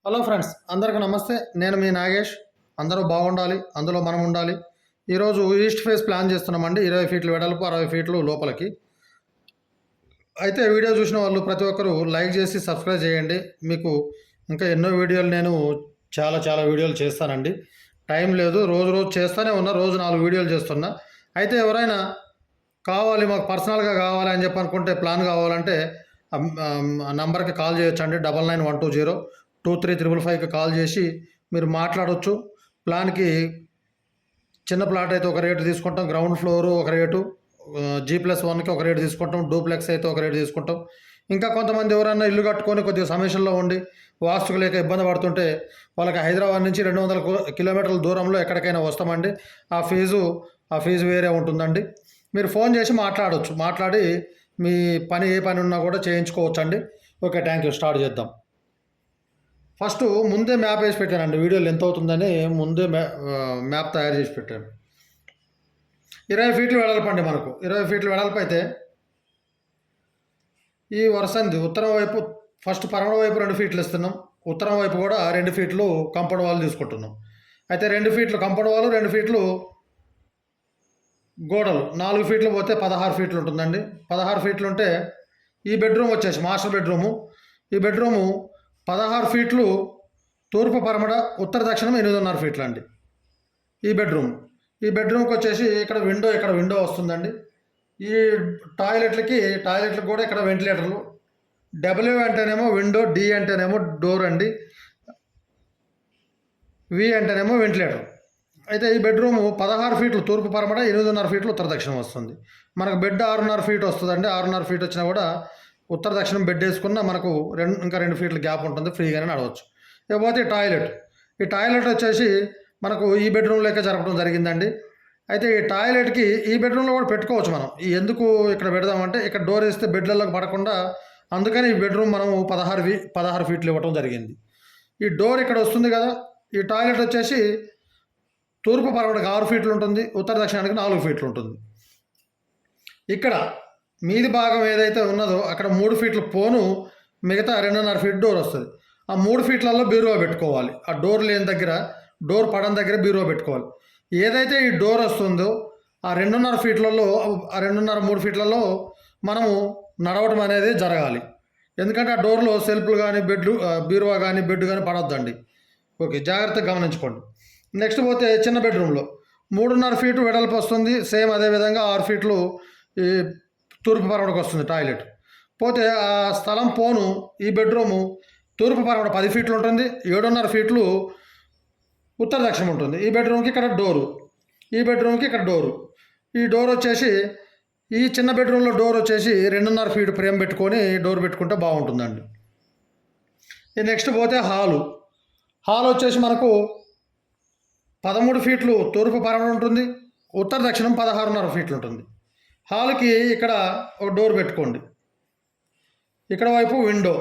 Hello friends, అందరికీ నమస్తే. నేను మీ నాగేష్. అందరూ బాగుండాలి, అందులో మనం ఉండాలి. ఈరోజు ఈస్ట్ ఫేస్ ప్లాన్ చేస్తున్నామండి. 20 ఫీట్లు వెడల్పు, 60 ఫీట్లు లోపలికి. అయితే వీడియో చూసిన వాళ్ళు ప్రతి ఒక్కరూ లైక్ చేసి సబ్స్క్రైబ్ చేయండి. మీకు ఇంకా ఎన్నో వీడియోలు నేను చాలా వీడియోలు చేస్తానండి. టైం లేదు, రోజు చేస్తూనే ఉన్నా. రోజు 4 వీడియోలు చేస్తున్నా. అయితే ఎవరైనా కావాలి, మాకు పర్సనల్గా కావాలి అని చెప్పి అనుకుంటే, ప్లాన్ కావాలంటే నంబర్కి కాల్ చేయొచ్చండి. 9912023555కి కాల్ చేసి మీరు మాట్లాడవచ్చు. ప్లాన్కి చిన్న ప్లాట్ అయితే ఒక రేటు తీసుకుంటాం, గ్రౌండ్ ఫ్లోరు ఒక రేటు, G+1కి ఒక రేటు తీసుకుంటాం, డూప్లెక్స్ అయితే ఒక రేటు తీసుకుంటాం. ఇంకా కొంతమంది ఎవరైనా ఇల్లు కట్టుకొని కొద్దిగా సమస్యల్లో ఉండి వాస్తుకు లేక ఇబ్బంది పడుతుంటే వాళ్ళకి హైదరాబాద్ నుంచి 200 కిలోమీటర్ల దూరంలో ఎక్కడికైనా వస్తామండి. ఆ ఫీజు వేరే ఉంటుందండి. మీరు ఫోన్ చేసి మాట్లాడవచ్చు. మాట్లాడి మీ పని ఏ పని ఉన్నా కూడా చేయించుకోవచ్చండి. Okay, thank you. స్టార్ట్ చేద్దాం. ఫస్ట్ ముందే మ్యాప్ వేసి పెట్టానండి. వీడియోలు ఎంత అవుతుందని ముందే మ్యాప్ తయారు చేసి పెట్టాను. 20 ఫీట్లు వెడల్పండి. మనకు 20 ఫీట్లు వెడల్పు అయితే ఈ వరుసంది ఉత్తరం వైపు ఫస్ట్ పరమణ వైపు 2 ఫీట్లు ఇస్తున్నాం. ఉత్తరం వైపు కూడా 2 ఫీట్లు కంపౌండ్ వాల్ తీసుకుంటున్నాం. అయితే 2 ఫీట్లు కంపౌండ్ వాల్, 2 ఫీట్లు గోడలు, 4 ఫీట్లు పోతే 16 ఫీట్లు ఉంటుందండి. 16 ఫీట్లు ఉంటే ఈ బెడ్రూమ్ వచ్చేసి మాస్టర్ బెడ్రూము. ఈ బెడ్రూము 16 ఫీట్లు తూర్పు పరమడ, ఉత్తర దక్షిణం 8.5 ఫీట్లు అండి ఈ బెడ్రూమ్కి వచ్చేసి ఇక్కడ విండో వస్తుందండి. ఈ టాయిలెట్లకు కూడా ఇక్కడ వెంటిలేటర్లు. డబ్ల్యూ అంటేనేమో విండో, డి అంటేనేమో డోర్ అండి, వి అంటేనేమో వెంటిలేటర్. అయితే ఈ బెడ్రూము 16 ఫీట్లు తూర్పు పరమడ, 8.5 ఫీట్లు ఉత్తర దక్షిణం వస్తుంది. మనకు బెడ్ 6.5 ఫీట్ వస్తుందండి. 6.5 ఫీట్ వచ్చినా కూడా ఉత్తర దక్షిణం బెడ్ వేసుకున్న మనకు ఇంకా 2 ఫీట్ల గ్యాప్ ఉంటుంది, ఫ్రీగానే నడవచ్చు. ఇకపోతే ఈ టాయిలెట్ వచ్చేసి మనకు ఈ బెడ్రూమ్లోకే జరపడం జరిగిందండి. అయితే ఈ బెడ్రూమ్లో కూడా పెట్టుకోవచ్చు మనం. ఎందుకు ఇక్కడ పెడదామంటే, ఇక్కడ డోర్ వేస్తే బెడ్లలోకి పడకుండా, అందుకని ఈ బెడ్రూమ్ మనము 16 ఫీట్లు ఇవ్వటం జరిగింది. ఈ డోర్ ఇక్కడ వస్తుంది కదా. ఈ టాయిలెట్ వచ్చేసి తూర్పు పరమడకు 6 ఫీట్లు ఉంటుంది, ఉత్తర దక్షిణానికి 4 ఫీట్లు ఉంటుంది. ఇక్కడ మీది భాగం ఏదైతే ఉన్నదో అక్కడ 3 ఫీట్లు పోను, మిగతా 2.5 ఫీట్ డోర్ వస్తుంది. ఆ 3 ఫీట్లలో బీరువా పెట్టుకోవాలి. ఆ డోర్ లేని దగ్గర, డోర్ పడని దగ్గర బీరువా పెట్టుకోవాలి. ఏదైతే ఈ డోర్ వస్తుందో ఆ 2.5 ఫీట్లలో, ఆ 3 ఫీట్లలో మనము నడవటం అనేది జరగాలి. ఎందుకంటే ఆ డోర్లో సెల్ఫ్లు కానీ బీరువా కానీ బెడ్ కానీ పడొద్దండి. ఓకే, జాగ్రత్తగా గమనించుకోండి. నెక్స్ట్ పోతే చిన్న బెడ్రూమ్లో 3.5 ఫీటు వెడల్పు వస్తుంది. సేమ్ అదేవిధంగా 6 ఫీట్లు ఈ తూర్పు పరమడకు వస్తుంది టాయిలెట్. పోతే ఆ స్థలం పోను ఈ బెడ్రూము తూర్పు పరమడ 10 ఫీట్లు ఉంటుంది, 7.5 ఫీట్లు ఉత్తర దక్షిణం ఉంటుంది. ఈ బెడ్రూమ్కి ఇక్కడ డోరు, ఈ బెడ్రూమ్కి ఇక్కడ డోరు. ఈ డోర్ వచ్చేసి ఈ చిన్న బెడ్రూమ్లో డోర్ వచ్చేసి 2.5 ఫీట్ ఫ్రేమ్ పెట్టుకొని డోర్ పెట్టుకుంటే బాగుంటుందండి. ఈ నెక్స్ట్ పోతే హాల్ వచ్చేసి మనకు 13 ఫీట్లు తూర్పు పరమడ ఉంటుంది, ఉత్తర దక్షిణం 16.5 ఫీట్లు ఉంటుంది. హాల్కి ఇక్కడ ఒక డోర్ పెట్టుకోండి. ఇక్కడ వైపు విండో,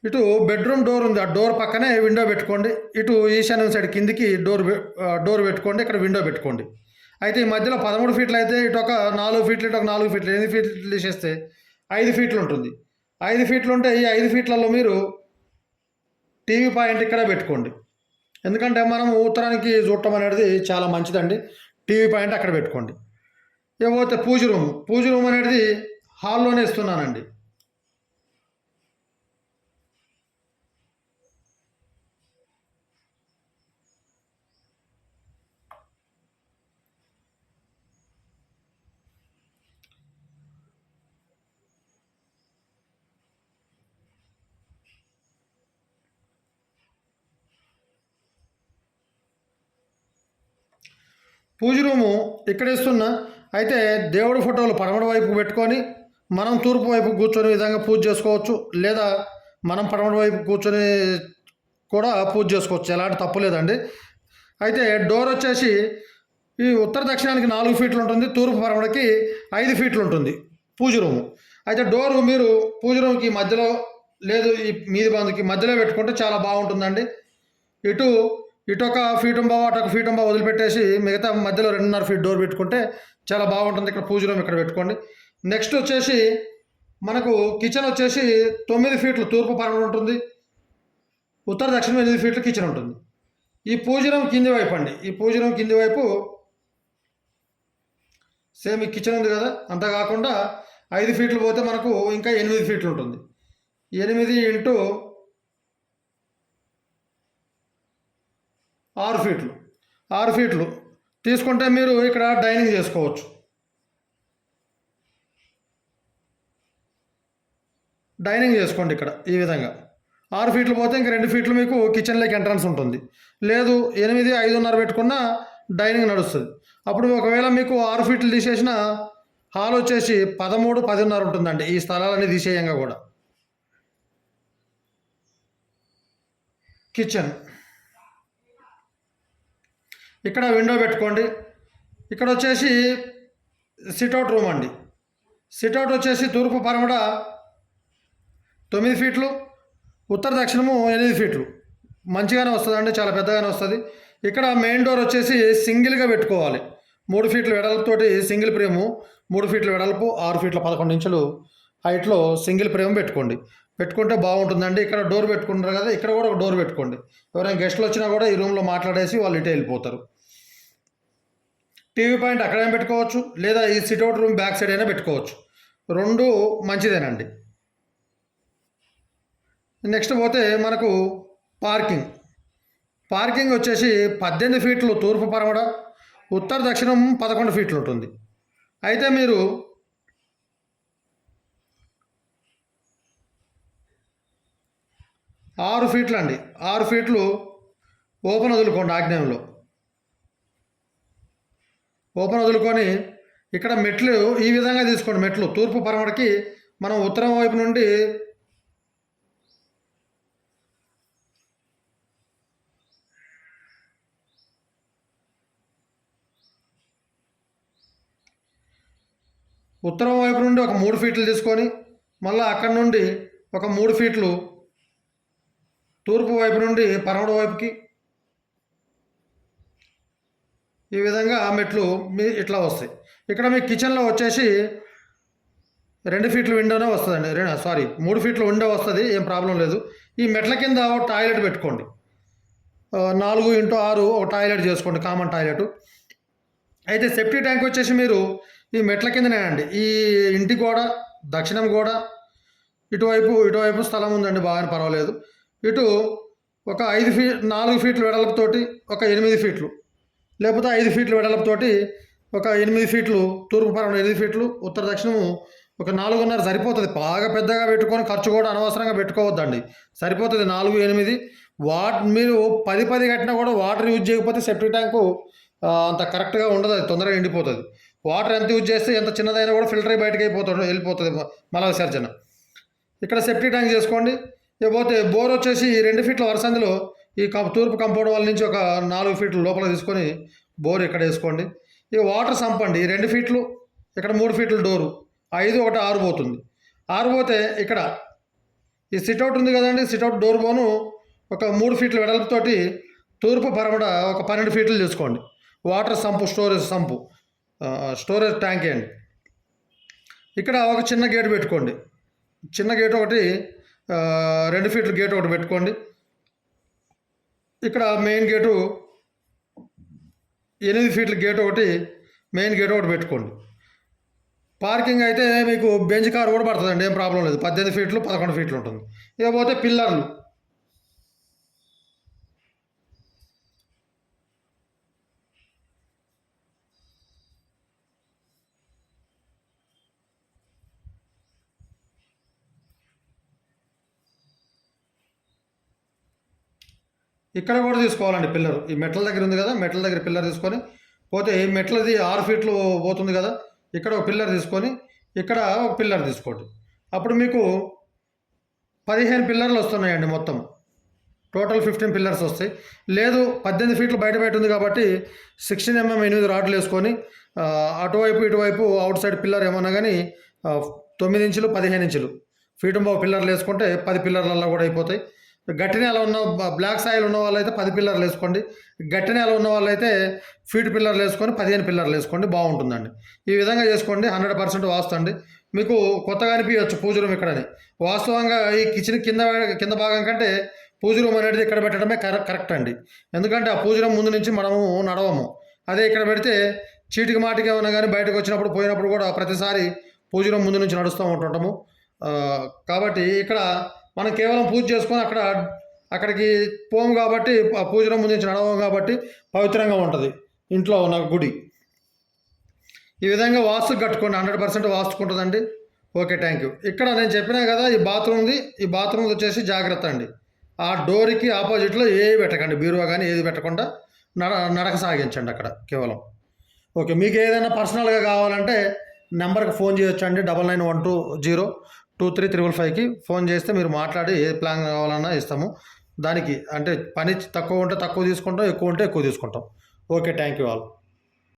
ఇటు బెడ్రూమ్ డోర్ ఉంది, ఆ డోర్ పక్కనే విండో పెట్టుకోండి. ఇటు ఈశాన్యం సైడ్ కిందికి డోర్ పెట్టుకోండి, ఇక్కడ విండో పెట్టుకోండి. అయితే ఈ మధ్యలో 13 ఫీట్లు అయితే ఇటు ఒక 4 ఫీట్లు, ఇటు ఒక 4 ఫీట్లు, 8 ఫీట్లు తీసేస్తే 5 ఫీట్లు ఉంటుంది. 5 ఫీట్లు ఉంటే ఈ 5 ఫీట్లలో మీరు టీవీ పాయింట్ ఇక్కడ పెట్టుకోండి. ఎందుకంటే మనం ఉత్తరానికి చూడటం అనేది చాలా మంచిదండి. టీవీ పాయింట్ అక్కడ పెట్టుకోండి. ఇకపోతే పూజ రూమ్ అనేది హాల్లోనే ఇస్తున్నానండి. పూజ రూము ఇక్కడ ఇస్తున్నా. అయితే దేవుడి ఫోటోలు పడమర వైపు పెట్టుకొని మనం తూర్పు వైపు కూర్చొని విధంగా పూజ చేసుకోవచ్చు. లేదా మనం పడమర వైపు కూర్చొని కూడా పూజ చేసుకోవచ్చు, ఎలాంటి తప్పు లేదండి. అయితే డోర్ వచ్చేసి ఈ ఉత్తర దక్షిణానికి 4 ఫీట్లు ఉంటుంది, తూర్పు పడమరకి 5 ఫీట్లు ఉంటుంది పూజ రూము. అయితే డోరు మీరు పూజ రూమ్కి మధ్యలో, లేదు ఈ మీది బందుకి మధ్యలో పెట్టుకుంటే చాలా బాగుంటుందండి. ఇటు ఒక ఫీటుంబావు, అటు ఒక ఫీటుంబావు వదిలిపెట్టేసి మిగతా మధ్యలో 2.5 ఫీట్ డోర్ పెట్టుకుంటే చాలా బాగుంటుంది. ఇక్కడ పూజ రూమ్ ఇక్కడ పెట్టుకోండి. నెక్స్ట్ వచ్చేసి మనకు కిచెన్ వచ్చేసి 9 ఫీట్లు తూర్పు పరమడ ఉంటుంది, ఉత్తర దక్షిణం 8 ఫీట్లు కిచెన్ ఉంటుంది. ఈ పూజనం కింది వైపు అండి, ఈ పూజనం కింది వైపు సేమ్ ఈ కిచెన్ ఉంది కదా, అంతా కాకుండా 5 ఫీట్లు పోతే మనకు ఇంకా 8 ఫీట్లు ఉంటుంది. 8 ఇంటూ 6 ఫీట్లు, 6 ఫీట్లు తీసుకుంటే మీరు ఇక్కడ డైనింగ్ చేసుకోవచ్చు. డైనింగ్ చేసుకోండి ఇక్కడ ఈ విధంగా. 6 ఫీట్లు పోతే ఇంకా 2 ఫీట్లు మీకు కిచెన్లోకి ఎంట్రన్స్ ఉంటుంది. లేదు 8, 5:30 పెట్టుకున్నా డైనింగ్ నడుస్తుంది. అప్పుడు ఒకవేళ మీకు 6 ఫీట్లు తీసేసిన హాల్ వచ్చేసి 13, 10:30 ఉంటుందండి. ఈ స్థలాలన్నీ తీసేయంగా కూడా. కిచెన్ ఇక్కడ విండో పెట్టుకోండి. ఇక్కడ వచ్చేసి సిట్అవుట్ రూమ్ అండి. సిట్అవుట్ వచ్చేసి తూర్పు పరమడ 9 ఫీట్లు, ఉత్తర దక్షిణము 8 ఫీట్లు. మంచిగానే వస్తుందండి, చాలా పెద్దగానే వస్తుంది. ఇక్కడ మెయిన్ డోర్ వచ్చేసి సింగిల్గా పెట్టుకోవాలి. 3 ఫీట్ల వెడల్పుతోటి సింగిల్ ఫ్రేము, 3 ఫీట్ల వెడల్పు, 6 ఫీట్ల 11 ఇంచులు హైట్లో సింగిల్ ఫ్రేమ్ పెట్టుకుంటే బాగుంటుందండి. ఇక్కడ డోర్ పెట్టుకుంటారు కదా, ఇక్కడ కూడా ఒక డోర్ పెట్టుకోండి. ఎవరైనా గెస్ట్లు వచ్చినా కూడా ఈ రూమ్లో మాట్లాడేసి వాళ్ళు ఇటే వెళ్ళిపోతారు. టీవీ పాయింట్ అక్కడైనా పెట్టుకోవచ్చు, లేదా ఈ సిట్అవుట్ రూమ్ బ్యాక్ సైడ్ అయినా పెట్టుకోవచ్చు. 2 మంచిదేనండి. నెక్స్ట్ పోతే మనకు పార్కింగ్ వచ్చేసి 18 ఫీట్లు తూర్పు పరమడ, ఉత్తర దక్షిణం 11 ఫీట్లు ఉంటుంది. అయితే మీరు 6 ఫీట్లు అండి, 6 ఫీట్లు ఓపెన్ వదులుకోండి. ఆగ్నేయంలో ఓపెన్ వదులుకొని ఇక్కడ మెట్లు ఈ విధంగా తీసుకోండి. మెట్లు తూర్పు పరమడకి మనం ఉత్తరం వైపు నుండి ఒక 3 ఫీట్లు తీసుకొని మళ్ళీ అక్కడి నుండి ఒక 3 ఫీట్లు తూర్పు వైపు నుండి పరమడ వైపుకి ఈ విధంగా మెట్లు ఇట్లా వస్తాయి. ఇక్కడ మీ కిచెన్లో వచ్చేసి 2 ఫీట్ల విండోనే వస్తుందండి. 3 ఫీట్ల విండో వస్తుంది, ఏం ప్రాబ్లం లేదు. ఈ మెట్ల కింద ఒక టాయిలెట్ పెట్టుకోండి. 4x6 ఒక టాయిలెట్ చేసుకోండి, కామన్ టాయిలెట్. అయితే సెప్టీ ట్యాంక్ వచ్చేసి మీరు ఈ మెట్ల కిందనేనండి. ఈ ఇంటి గోడ దక్షిణం గోడ ఇటువైపు స్థలం ఉందండి, బాగానే పర్వాలేదు. ఇటు ఒక 4 ఫీట్ల వెడల్పుతోటి ఒక 8 ఫీట్లు, లేకపోతే 5 ఫీట్ల వెడల్పుతోటి ఒక 8 ఫీట్లు తూర్పు పరమడ 8 ఫీట్లు, ఉత్తర దక్షిణము ఒక 4.5 సరిపోతుంది. బాగా పెద్దగా పెట్టుకొని ఖర్చు కూడా అనవసరంగా పెట్టుకోవద్దండి, సరిపోతుంది 4, 8. మీరు 10 కట్టినా కూడా వాటర్ యూజ్ చేయకపోతే సెప్టిక్ ట్యాంకు అంత కరెక్ట్గా ఉండదు, అది తొందరగా ఎండిపోతుంది. వాటర్ ఎంత యూజ్ చేస్తే ఎంత చిన్నదైనా కూడా ఫిల్టర్ అయి బయటకు వెళ్ళిపోతుంది మల విసర్జన. ఇక్కడ సెప్టిక్ ట్యాంక్ చేసుకోండి. ఇకపోతే బోర్ వచ్చేసి 2 ఫీట్ల వరసందులో ఈ తూర్పు కంపౌండ్ వాళ్ళ నుంచి ఒక 4 ఫీట్ల లోపల తీసుకొని బోర్ ఇక్కడ వేసుకోండి. ఇక వాటర్ సంపండి 2 ఫీట్లు, ఇక్కడ 3 ఫీట్ల డోరు, 5, 1, 6 పోతుంది. 6 పోతే ఇక్కడ ఈ సిట్అవుట్ ఉంది కదండి, సిట్అవుట్ డోర్ బోను ఒక 3 ఫీట్ల వెడల్పుతోటి తూర్పు పరమడ ఒక 12 ఫీట్లు తీసుకోండి. వాటర్ సంపు, స్టోరేజ్ ట్యాంక్ అండి. ఇక్కడ ఒక చిన్న గేట్ పెట్టుకోండి. చిన్న గేట్ ఒకటి 2 ఫీట్ల గేట్ ఒకటి పెట్టుకోండి. ఇక్కడ మెయిన్ గేటు 8 ఫీట్ల గేట్ ఒకటి, మెయిన్ గేట్ ఒకటి పెట్టుకోండి. పార్కింగ్ అయితే మీకు బెంచ్ కార్ కూడా పడుతుందండి, ఏం ప్రాబ్లం లేదు. 18 ఫీట్లు 11 ఫీట్లు ఉంటుంది. ఇకపోతే పిల్లర్లు ఇక్కడ కూడా తీసుకోవాలండి. పిల్లర్ ఈ మెట్ల దగ్గర ఉంది కదా, మెట్ల దగ్గర పిల్లర్ తీసుకొని పోతే ఈ మెట్లది 6 ఫీట్లు పోతుంది కదా, ఇక్కడ ఒక పిల్లర్ తీసుకొని ఇక్కడ ఒక పిల్లర్ తీసుకోండి. అప్పుడు మీకు 15 పిల్లర్లు వస్తున్నాయండి. మొత్తం టోటల్ 15 పిల్లర్స్ వస్తాయి. లేదు 18 ఫీట్లు బయట ఉంది కాబట్టి 16 mm 8 రాడ్లు వేసుకొని అటువైపు ఇటువైపు అవుట్ సైడ్ పిల్లర్ ఏమన్నా కానీ 9 ఇంచులు 15 ఇంచులు ఫీట్ పిల్లర్లు వేసుకుంటే 10 పిల్లర్లలో కూడా అయిపోతాయి. గట్టి నేల ఉన్న బ్లాక్ సాయిల్ ఉన్న వాళ్ళైతే 10 పిల్లర్లు వేసుకోండి. గట్టి నేల ఉన్న వాళ్ళైతే ఫీట్ పిల్లర్లు వేసుకొని 15 పిల్లర్లు వేసుకోండి, బాగుంటుందండి. ఈ విధంగా చేసుకోండి, 100% వాస్తు అండి. మీకు కొత్తగా అనిపించవచ్చు పూజ రూమ్ ఇక్కడని. వాస్తవంగా ఈ కిచెన్ కింద కింద భాగం కంటే పూజ రూమ్ అనేది ఇక్కడ పెట్టడమే కరెక్ట్ అండి. ఎందుకంటే ఆ పూజ రూమ్ ముందు నుంచి మనము నడవము. అదే ఇక్కడ పెడితే చీటికి మాటికి ఏమన్నా కానీ బయటకు వచ్చినప్పుడు పోయినప్పుడు కూడా ప్రతిసారి పూజ రూమ్ ముందు నుంచి నడుస్తూ ఉంటుంటాము. కాబట్టి ఇక్కడ మనం కేవలం పూజ చేసుకొని అక్కడికి పోము కాబట్టి ఆ పూజ రూమ్ ముందు నుంచి నడవము కాబట్టి పవిత్రంగా ఉంటుంది ఇంట్లో ఉన్న గుడి. ఈ విధంగా వాస్తు కట్టుకోండి, 100% వాస్తుకుంటుందండి. Okay, thank you. ఇక్కడ నేను చెప్పినా కదా ఈ బాత్రూమ్ వచ్చేసి జాగ్రత్త అండి. ఆ డోర్కి ఆపోజిట్లో ఏవి పెట్టకండి, బీరువా కానీ ఏది పెట్టకుండా నడక సాగించండి అక్కడ కేవలం. ఓకే, మీకు ఏదైనా పర్సనల్గా కావాలంటే నెంబర్కి ఫోన్ చేయొచ్చు అండి. 99122355కి ఫోన్ చేస్తే మీరు మాట్లాడి ఏ ప్లాన్ కావాలన్నా ఇస్తాము. దానికి అంటే పని తక్కువ ఉంటే తక్కువ తీసుకుంటాం, ఎక్కువ ఉంటే ఎక్కువ తీసుకుంటాం. Okay, thank you all.